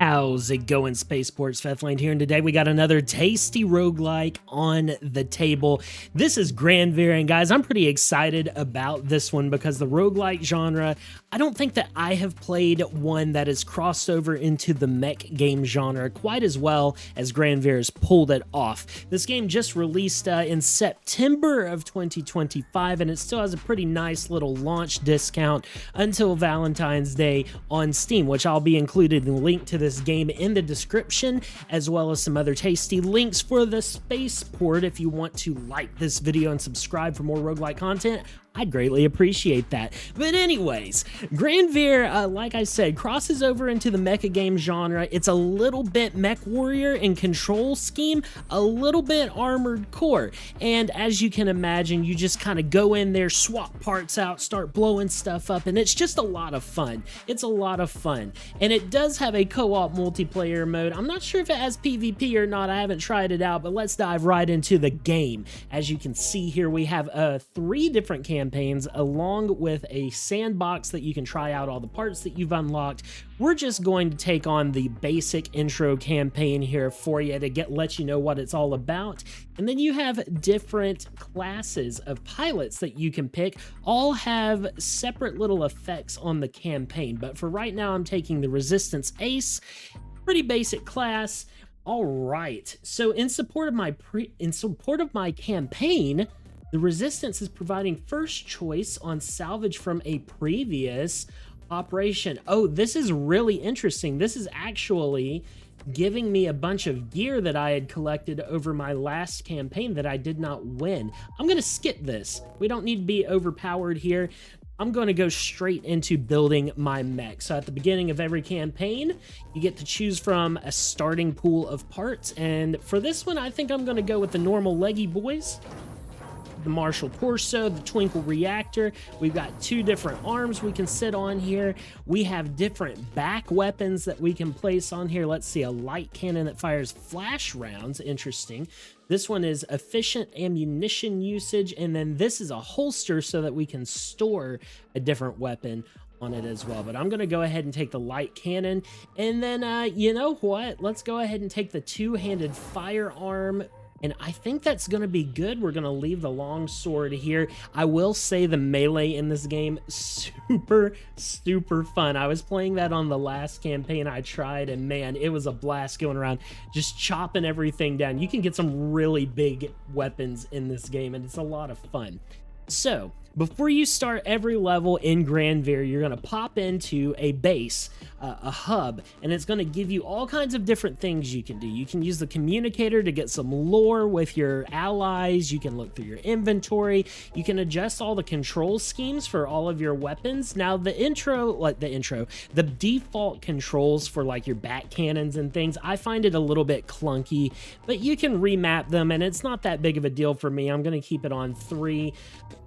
How's it going, Spaceports? Fethland here, and today we got another tasty roguelike on the table. This is Granvir, and guys, I'm pretty excited about this one because the roguelike genre, I don't think that I have played one that has crossed over into the mech game genre quite as well as Granvir has pulled it off. This game just released in September of 2025, and it still has a pretty nice little launch discount until Valentine's Day on Steam, which I'll be included in link to this game in the description, as well as some other tasty links for the spaceport. If you want to like this video and subscribe for more roguelike content, I'd greatly appreciate that. But anyways, Granvir, like I said, crosses over into the mecha game genre. It's a little bit mech warrior in control scheme, a little bit armored core. And as you can imagine, you just kind of go in there, swap parts out, start blowing stuff up, and it's just a lot of fun. It's a lot of fun. And it does have a co-op multiplayer mode. I'm not sure if it has PvP or not. I haven't tried it out, but let's dive right into the game. As you can see here, we have 3 different campaigns along with a sandbox that you can try out all the parts that you've unlocked. We're just going to take on the basic intro campaign here for you to let you know what it's all about. And then you have different classes of pilots that you can pick. All have separate little effects on the campaign, but for right now I'm taking the Resistance Ace, pretty basic class. All right, so in support of my campaign, the Resistance is providing first choice on salvage from a previous operation. Oh, this is really interesting. This is actually giving me a bunch of gear that I had collected over my last campaign that I did not win. I'm going to skip this. We don't need to be overpowered here. I'm going to go straight into building my mech. So at the beginning of every campaign, you get to choose from a starting pool of parts. And for this one, I think I'm going to go with the normal leggy boys. The Marshall Torso, the Twinkle Reactor. We've got 2 different arms we can sit on here. We have different back weapons that we can place on here. Let's see, a light cannon that fires flash rounds. Interesting. This one is efficient ammunition usage, and then this is a holster so that we can store a different weapon on it as well. But I'm going to go ahead and take the light cannon, and then you know what? Let's go ahead and take the 2-handed firearm. And I think that's going to be good. We're going to leave the long sword here. I will say the melee in this game, super fun. I was playing that on the last campaign I tried, and man, it was a blast going around just chopping everything down. You can get some really big weapons in this game, and it's a lot of fun. So, before you start every level in Granvir, you're going to pop into a base, a hub, and it's going to give you all kinds of different things you can do. You can use the communicator to get some lore with your allies. You can look through your inventory. You can adjust all the control schemes for all of your weapons. Now, the default controls for like your back cannons and things, I find it a little bit clunky, but you can remap them, and it's not that big of a deal for me. I'm going to keep it on 3.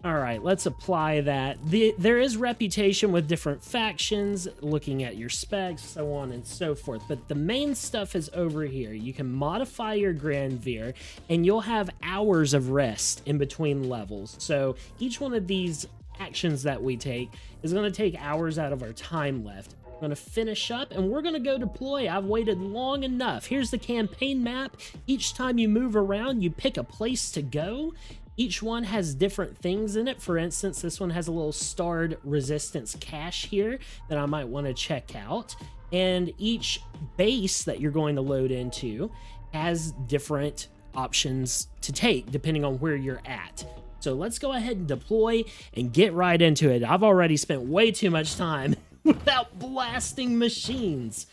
All right, let's apply that. There is reputation with different factions, looking at your specs, so on and so forth, but the main stuff is over here. You can modify your Granvir, and you'll have hours of rest in between levels. So each one of these actions that we take is going to take hours out of our time left. We're going to finish up, and we're going to go deploy. I've waited long enough. Here's the campaign map. Each time you move around, you pick a place to go. Each one has different things in it. For instance, this one has a little starred resistance cache here that I might want to check out. And each base that you're going to load into has different options to take depending on where you're at. So let's go ahead and deploy and get right into it. I've already spent way too much time without blasting machines.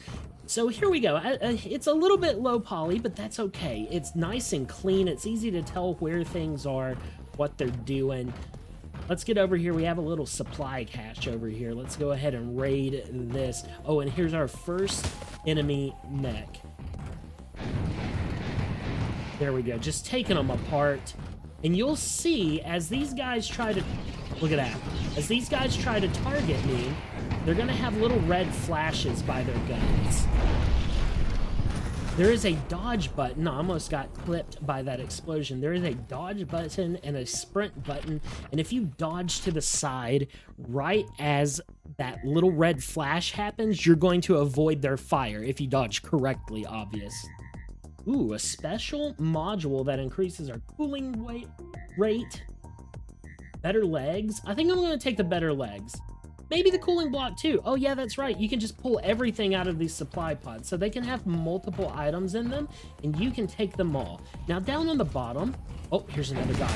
So here we go. It's a little bit low poly, but that's okay. It's nice and clean. It's easy to tell where things are, what they're doing. Let's get over here. We have a little supply cache over here. Let's go ahead and raid this. Oh, and here's our first enemy mech. There we go. Just taking them apart. And you'll see as these guys try to... Look at that. As these guys try to target me, they're going to have little red flashes by their guns. There is a dodge button. I almost got clipped by that explosion. There is a dodge button and a sprint button. And if you dodge to the side right as that little red flash happens, you're going to avoid their fire if you dodge correctly, obvious. Ooh, a special module that increases our cooling rate. Better legs. I think I'm going to take the better legs. Maybe the cooling block too. Oh yeah, that's right. You can just pull everything out of these supply pods. So they can have multiple items in them and you can take them all. Now down on the bottom, oh, here's another guy.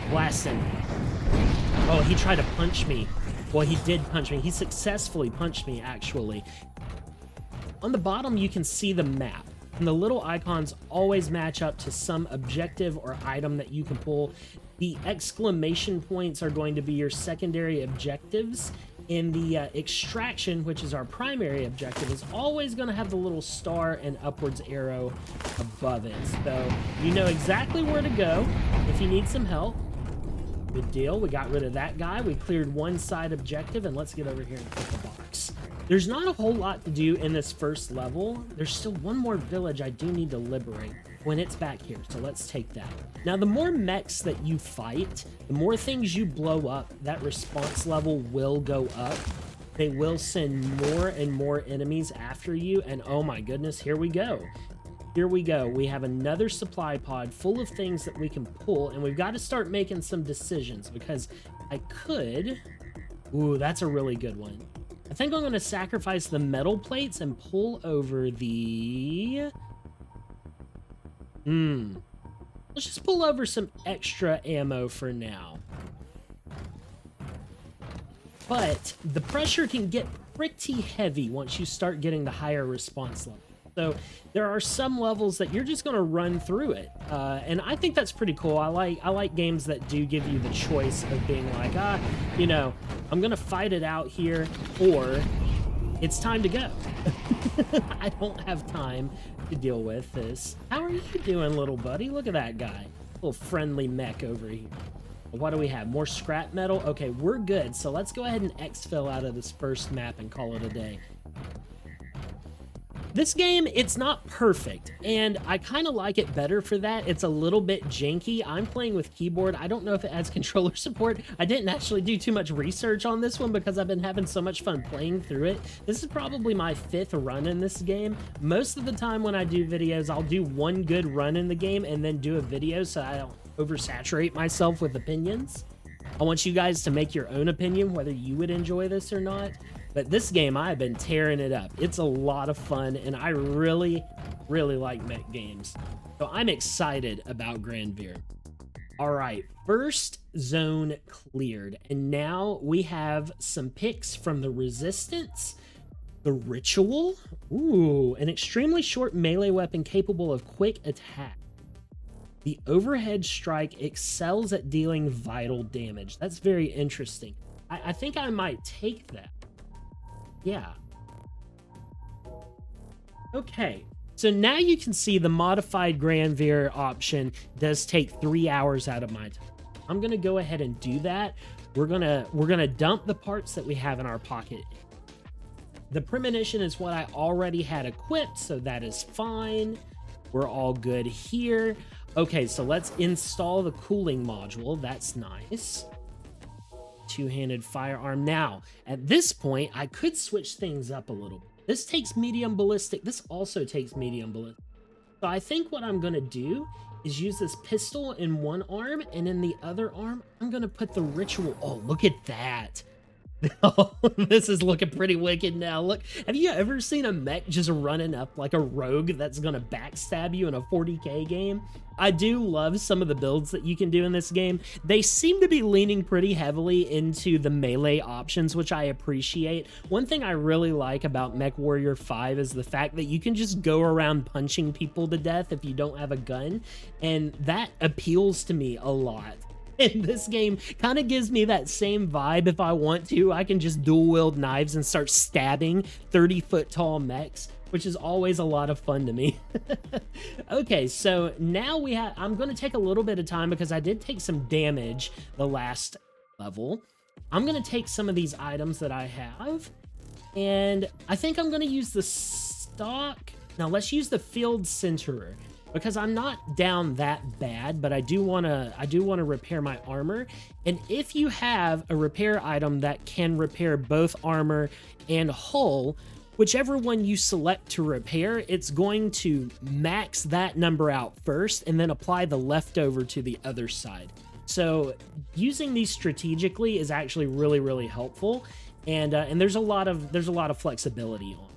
Blasting. Oh, he tried to punch me. Well, he did punch me. He successfully punched me, actually. On the bottom, you can see the map. And the little icons always match up to some objective or item that you can pull. The exclamation points are going to be your secondary objectives. And the extraction, which is our primary objective, is always going to have the little star and upwards arrow above it. So you know exactly where to go if you need some help. Good deal. We got rid of that guy. We cleared one side objective, and let's get over here and pick the box. There's not a whole lot to do in this first level. There's still one more village I do need to liberate when it's back here, so let's take that. Now, the more mechs that you fight, the more things you blow up, that response level will go up. They will send more and more enemies after you, and oh my goodness, here we go. Here we go. We have another supply pod full of things that we can pull, and we've got to start making some decisions because I could... Ooh, that's a really good one. I think I'm going to sacrifice the metal plates and pull over the... Let's just pull over some extra ammo for now. But the pressure can get pretty heavy once you start getting the higher response level. So there are some levels that you're just going to run through it. And I think that's pretty cool. I like games that do give you the choice of being like, you know, I'm going to fight it out here, or it's time to go. I don't have time to deal with this. How are you doing, little buddy? Look at that guy. Little friendly mech over here. What do we have? More scrap metal? Okay, we're good. So let's go ahead and exfil out of this first map and call it a day. This game, it's not perfect, and I kind of like it better for that. It's a little bit janky. I'm playing with keyboard. I don't know if it has controller support. I didn't actually do too much research on this one because I've been having so much fun playing through it. This is probably my 5th run in this game. Most of the time when I do videos, I'll do one good run in the game and then do a video so I don't oversaturate myself with opinions. I want you guys to make your own opinion whether you would enjoy this or not. But this game, I've been tearing it up. It's a lot of fun, and I really, really like mech games. So I'm excited about Granvir. All right, first zone cleared. And now we have some picks from the Resistance, the Ritual. Ooh, an extremely short melee weapon capable of quick attack. The Overhead Strike excels at dealing vital damage. That's very interesting. I think I might take that. Yeah. Okay, so now you can see the modified Granvir option does take 3 hours out of my time. I'm gonna go ahead and do that. We're gonna dump the parts that we have in our pocket. The premonition is what I already had equipped, so that is fine. We're all good here. Okay, so let's install the cooling module. That's nice. Two-handed firearm. Now, at this point, I could switch things up a little bit. This takes medium ballistic. This also takes medium ballistic. So I think what I'm going to do is use this pistol in one arm, and in the other arm, I'm going to put the ritual. Oh, look at that. Oh, this is looking pretty wicked now. Look, have you ever seen a mech just running up like a rogue that's going to backstab you in a 40k game? I do love some of the builds that you can do in this game. They seem to be leaning pretty heavily into the melee options, which I appreciate. One thing I really like about MechWarrior 5 is the fact that you can just go around punching people to death if you don't have a gun, and that appeals to me a lot. And this game kind of gives me that same vibe. If I want to, I can just dual wield knives and start stabbing 30-foot tall mechs, which is always a lot of fun to me. Okay, so now I'm going to take a little bit of time because I did take some damage the last level. I'm going to take some of these items that I have, and I think I'm going to use the stock. Now let's use the field centerer. because I'm not down that bad, but I do want to repair my armor. And if you have a repair item that can repair both armor and hull, whichever one you select to repair, it's going to max that number out first and then apply the leftover to the other side. So using these strategically is actually really, really helpful, and there's a lot of flexibility on.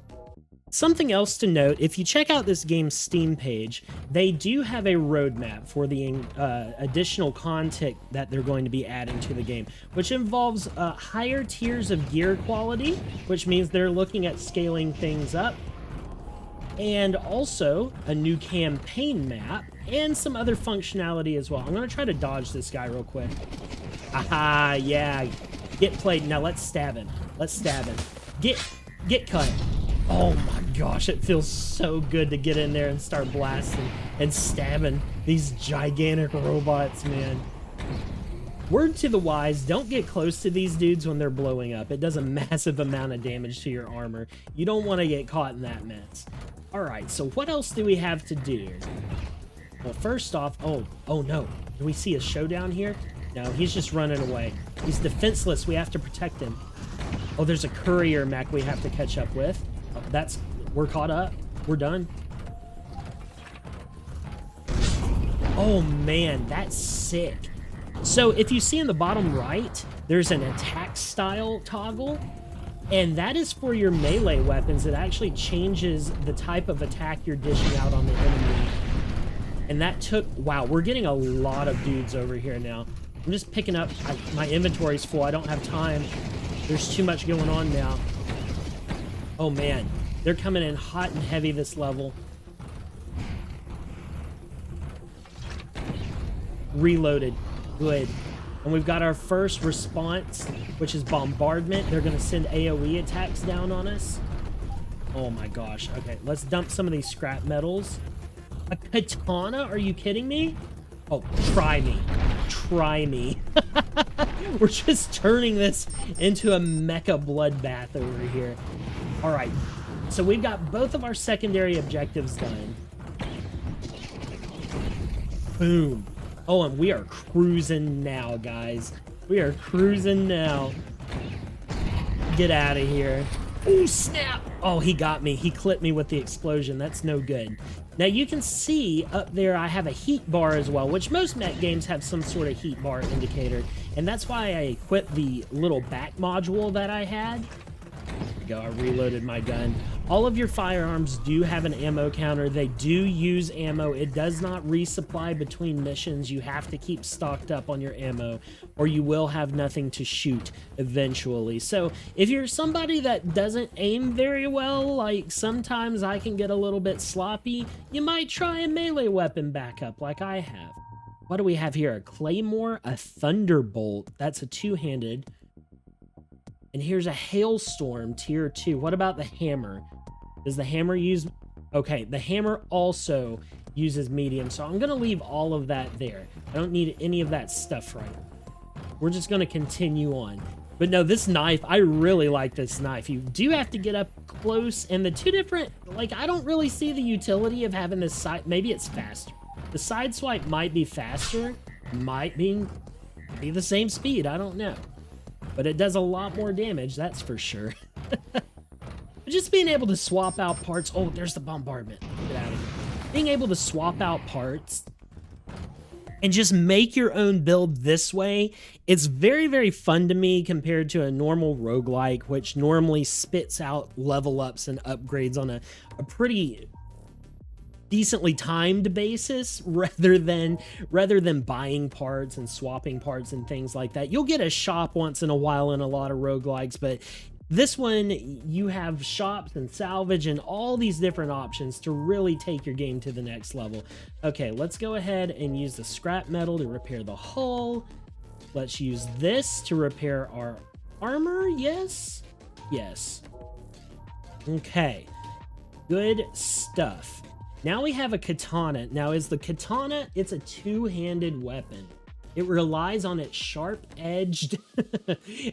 Something else to note, if you check out this game's Steam page, they do have a roadmap for the additional content that they're going to be adding to the game, which involves higher tiers of gear quality, which means they're looking at scaling things up, and also a new campaign map, and some other functionality as well. I'm going to try to dodge this guy real quick. Aha, yeah. Get played. Now let's stab him. Let's stab him. Get cut. Oh my gosh, it feels so good to get in there and start blasting and stabbing these gigantic robots, man. Word to the wise, don't get close to these dudes when they're blowing up. It does a massive amount of damage to your armor. You don't want to get caught in that mess. All right, so what else do we have to do? Well, first off, oh no. Do we see a showdown here? No, he's just running away. He's defenseless. We have to protect him. Oh, there's a courier mech we have to catch up with. Oh, we're caught up. We're done. Oh man, that's sick. So if you see in the bottom right, there's an attack style toggle, and that is for your melee weapons. It actually changes the type of attack you're dishing out on the enemy. And that took, wow, we're getting a lot of dudes over here now. I'm just picking up, my inventory's full. I don't have time. There's too much going on now. Oh man, they're coming in hot and heavy this level. Reloaded, good. And we've got our first response, which is bombardment. They're gonna send AoE attacks down on us. Oh my gosh, okay, let's dump some of these scrap metals. A katana, are you kidding me? Oh, try me, try me. We're just turning this into a mecha bloodbath over here. All right, so we've got both of our secondary objectives done. Boom. Oh, and we are cruising now, guys. We are cruising now. Get out of here. Oh, snap. Oh, he got me. He clipped me with the explosion. That's no good. Now, you can see up there I have a heat bar as well, which most mech games have some sort of heat bar indicator. And that's why I equipped the little back module that I had. There we go. I reloaded my gun. All of your firearms do have an ammo counter. They do use ammo. It does not resupply between missions. You have to keep stocked up on your ammo, or you will have nothing to shoot eventually. So if you're somebody that doesn't aim very well, like sometimes I can get a little bit sloppy, you might try a melee weapon backup like I have. What do we have here? A claymore, a thunderbolt. That's a two-handed. And here's a hailstorm, tier 2. What about the hammer? Does the hammer use... Okay, the hammer also uses medium, so I'm going to leave all of that there. I don't need any of that stuff right now. We're just going to continue on. But no, this knife, I really like this knife. You do have to get up close, and the two different... Like, I don't really see the utility of having this side... Maybe it's faster. The side swipe might be faster. Might be the same speed. I don't know. But it does a lot more damage, that's for sure. Just being able to swap out parts. Oh, there's the bombardment. Get out of here. Being able to swap out parts and just make your own build this way, it's very, very fun to me compared to a normal roguelike, which normally spits out level ups and upgrades on a pretty decently timed basis rather than buying parts and swapping parts and things like that. You'll get a shop once in a while in a lot of roguelikes, but this one, you have shops and salvage and all these different options to really take your game to the next level. Okay, let's go ahead and use the scrap metal to repair the hull. Let's use this to repair our armor. Yes. Okay, good stuff. Now we have a katana. Now is the katana, it's a two-handed weapon. It relies on its sharp-edged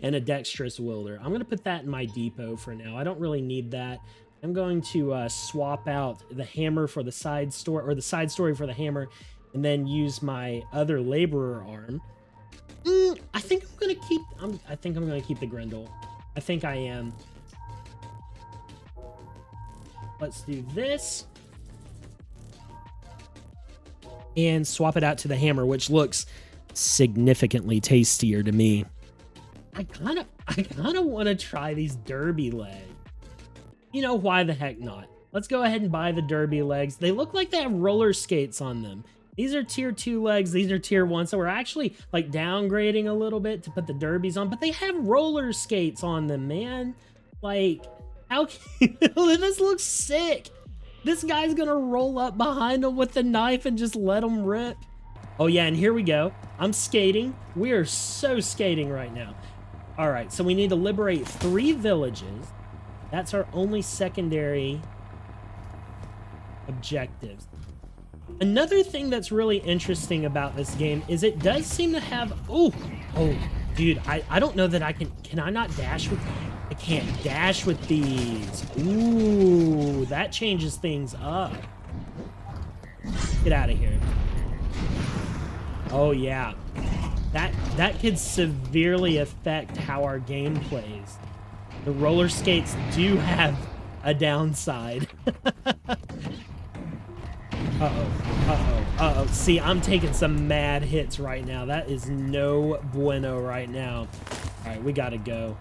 and a dexterous wielder. I'm going to put that in my depot for now. I don't really need that. I'm going to swap out the hammer for the side story, or the side story for the hammer, and then use my other laborer arm. I think I'm gonna keep. I think I'm gonna keep the Grendel. I think I am. Let's do this and swap it out to the hammer, which looks significantly tastier to me. I kind of want to try these derby legs. You know, why the heck not? Let's go ahead and buy the derby legs. They look like they have roller skates on them. These are tier 2 legs. These are tier 1. So we're actually like downgrading a little bit to put the derbies on, but they have roller skates on them, man. Like, how can this looks sick. This guy's gonna roll up behind him with the knife and just let him rip. Oh yeah, and here we go. I'm skating. We are so skating right now. All right, so we need to liberate 3 villages. That's our only secondary objectives. Another thing that's really interesting about this game is it does seem to have, oh, dude, I don't know that I can I not dash with, I can't dash with these. Ooh, that changes things up. Get out of here. Oh yeah, that could severely affect how our game plays. The roller skates do have a downside. Uh-oh. See, I'm taking some mad hits right now. That is no bueno right now. All right, we gotta go.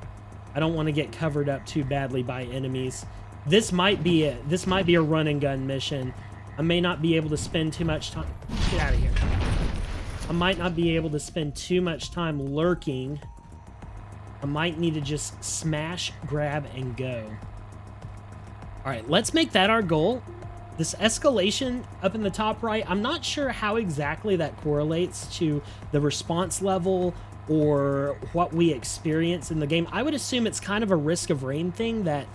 I don't want to get covered up too badly by enemies. This might be it. This might be a run and gun mission. I may not be able to spend too much time. Get out of here. I might not be able to spend too much time lurking. I might need to just smash, grab, and go. All right, let's make that our goal. This escalation up in the top right, I'm not sure how exactly that correlates to the response level or what we experience in the game. I would assume it's kind of a Risk of Rain thing, that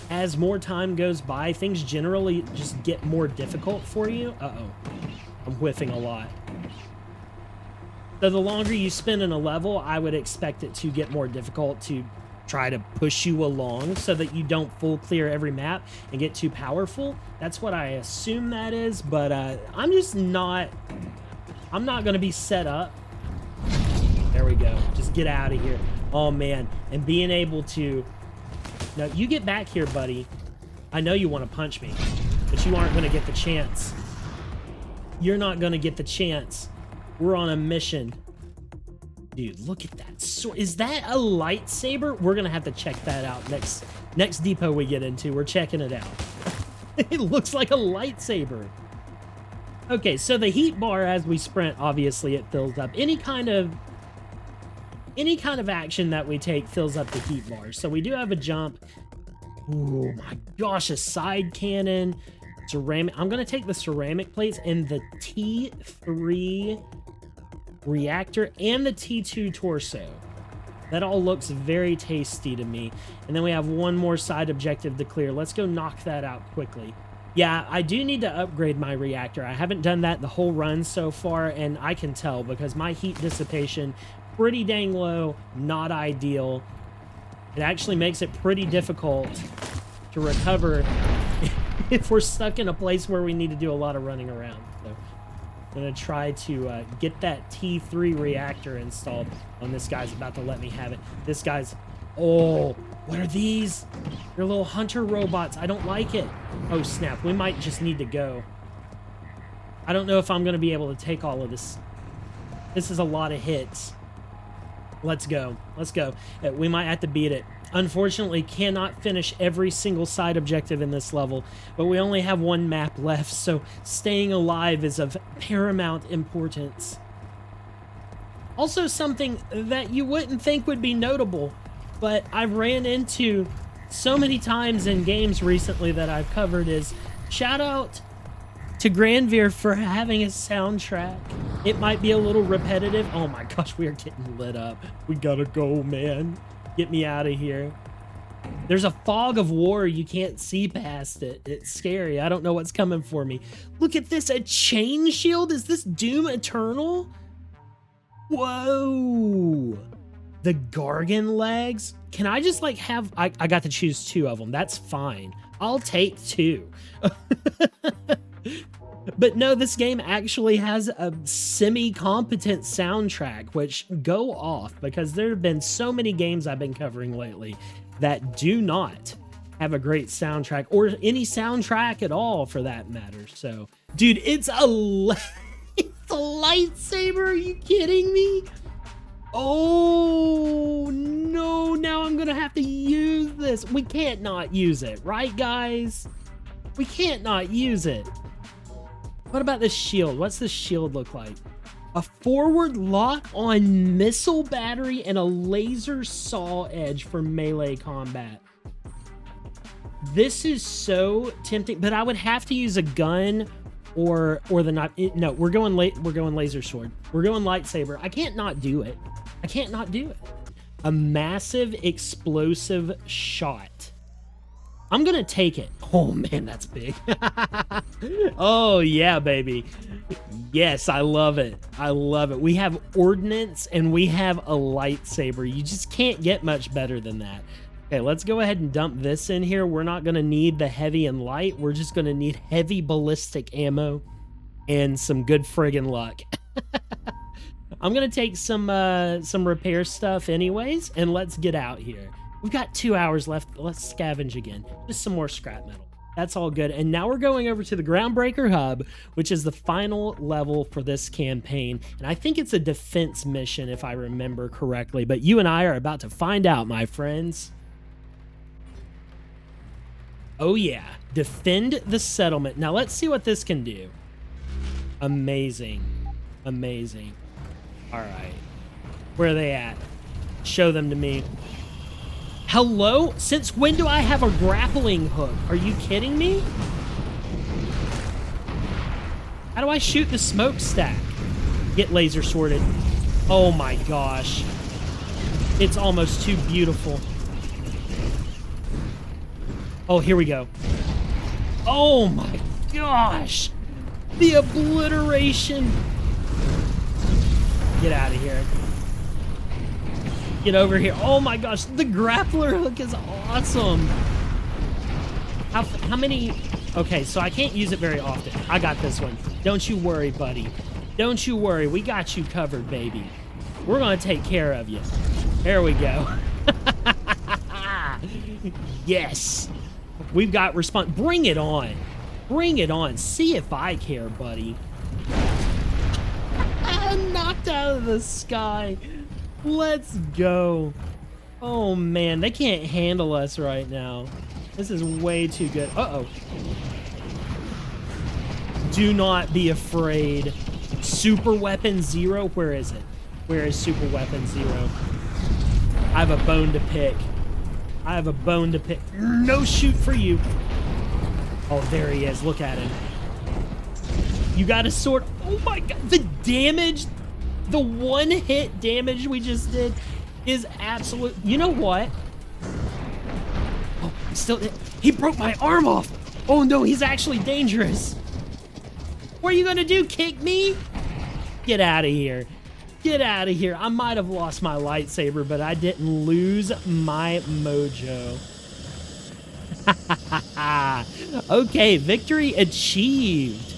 as more time goes by, things generally just get more difficult for you. Uh-oh, I'm whiffing a lot. So the longer you spend in a level, I would expect it to get more difficult to try to push you along so that you don't full clear every map and get too powerful. That's what I assume that is, but I'm not gonna be set up. There we go, just get out of here. Oh man, and being able to, now you get back here, buddy. I know you want to punch me, but you aren't gonna get the chance. You're not gonna get the chance. We're on a mission. Dude, look at that sword. Is that a lightsaber? We're gonna have to check that out next depot we get into. We're checking it out. It looks like a lightsaber. Okay, so the heat bar as we sprint, obviously it fills up. Any kind of action that we take fills up the heat bar. So we do have a jump. Oh my gosh, a side cannon. Ceramic. I'm gonna take the ceramic plates and the T3 reactor and the T2 torso. That all looks very tasty to me. And then we have one more side objective to clear. Let's go knock that out quickly. Yeah, I do need to upgrade my reactor. I haven't done that the whole run so far, and I can tell because my heat dissipation pretty dang low, not ideal. It actually makes it pretty difficult to recover if we're stuck in a place where we need to do a lot of running around. So I'm gonna try to get that T3 reactor installed. And this guy's about to let me have it. This guy's, oh, what are these? They're little hunter robots. I don't like it. Oh snap, we might just need to go. I don't know if I'm gonna be able to take all of this. This is a lot of hits. Let's go. Let's go. We might have to beat it. Unfortunately, cannot finish every single side objective in this level, but we only have one map left, so staying alive is of paramount importance. Also, something that you wouldn't think would be notable, but I've ran into so many times in games recently that I've covered, is shout out to Granvir for having a soundtrack. It might be a little repetitive. Oh my gosh, we are getting lit up. We gotta go, man. Get me out of here. There's a fog of war. You can't see past it. It's scary. I don't know what's coming for me. Look at this, a chain shield? Is this Doom Eternal? Whoa. The Gargan legs? Can I just like have, I got to choose 2 of them. That's fine. I'll take 2. But no, this game actually has a semi-competent soundtrack, which go off, because there have been so many games I've been covering lately that do not have a great soundtrack, or any soundtrack at all for that matter. So, dude, it's a lightsaber. Are you kidding me? Oh no, now I'm gonna have to use this. We can't not use it, right guys? We can't not use it. What about this shield? What's this shield look like? A forward lock on missile battery and a laser saw edge for melee combat. This is so tempting, but I would have to use a gun or the knife. No, we're going laser sword. We're going lightsaber. I can't not do it. I can't not do it. A massive explosive shot. I'm gonna take it. Oh man, that's big. Oh yeah, baby. Yes, I love it. I love it. We have ordnance and we have a lightsaber. You just can't get much better than that. Okay, let's go ahead and dump this in here. We're not gonna need the heavy and light. We're just gonna need heavy ballistic ammo and some good friggin' luck. I'm gonna take some repair stuff anyways, and let's get out here. We've got 2 hours left. Let's scavenge again. Just some more scrap metal. That's all good. And now we're going over to the Groundbreaker Hub, which is the final level for this campaign. And I think it's a defense mission, if I remember correctly. But you and I are about to find out, my friends. Oh yeah, defend the settlement. Now let's see what this can do. Amazing. Amazing. All right. Where are they at? Show them to me. Hello? Since when do I have a grappling hook? Are you kidding me? How do I shoot the smokestack? Get laser sorted. Oh my gosh. It's almost too beautiful. Oh, here we go. Oh my gosh. The obliteration. Get out of here. Get over here. Oh my gosh, the grappler hook is awesome. How many? Okay, so I can't use it very often. I got this one. Don't you worry, buddy. Don't you worry. We got you covered, baby. We're gonna take care of you. There we go. Yes. We've got response. Bring it on. Bring it on. See if I care, buddy. Knocked out of the sky. Let's go. Oh man, they can't handle us right now. This is way too good. Uh-oh. Do not be afraid. Super Weapon Zero, where is it? Where is Super Weapon Zero? I have a bone to pick. I have a bone to pick. No shoot for you. Oh, there he is. Look at him. You got a sword. Oh my god. The damage, the one hit damage we just did is absolute. You know what? Oh, he broke my arm off. Oh no, he's actually dangerous. What are you gonna do? Kick me? Get out of here. Get out of here. I might have lost my lightsaber, but I didn't lose my mojo. Okay, victory achieved.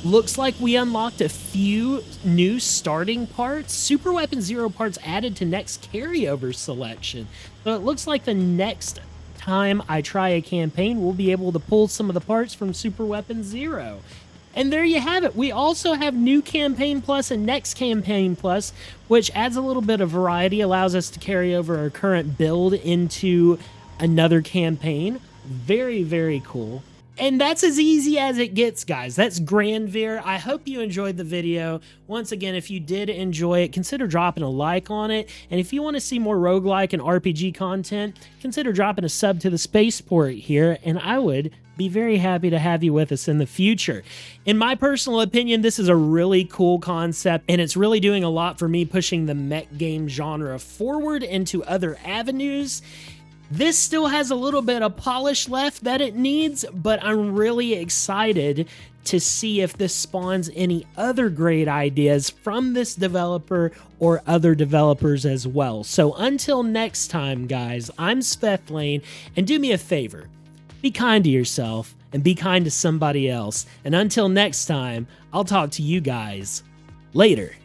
Looks like we unlocked a few new starting parts. Super Weapon Zero parts added to next carryover selection. So it looks like the next time I try a campaign, we'll be able to pull some of the parts from Super Weapon Zero. And there you have it. We also have New Campaign Plus and Next Campaign Plus, which adds a little bit of variety, allows us to carry over our current build into another campaign. Very, very cool. And that's as easy as it gets, guys. That's Granvir. I hope you enjoyed the video. Once again, if you did enjoy it, consider dropping a like on it. And if you want to see more roguelike and RPG content, consider dropping a sub to the Spaceport here, and I would be very happy to have you with us in the future. In my personal opinion, this is a really cool concept, and it's really doing a lot for me, pushing the mech game genre forward into other avenues. This still has a little bit of polish left that it needs, but I'm really excited to see if this spawns any other great ideas from this developer or other developers as well. So until next time, guys, I'm Svethlane, and do me a favor. be kind to yourself and be kind to somebody else. And until next time, I'll talk to you guys later.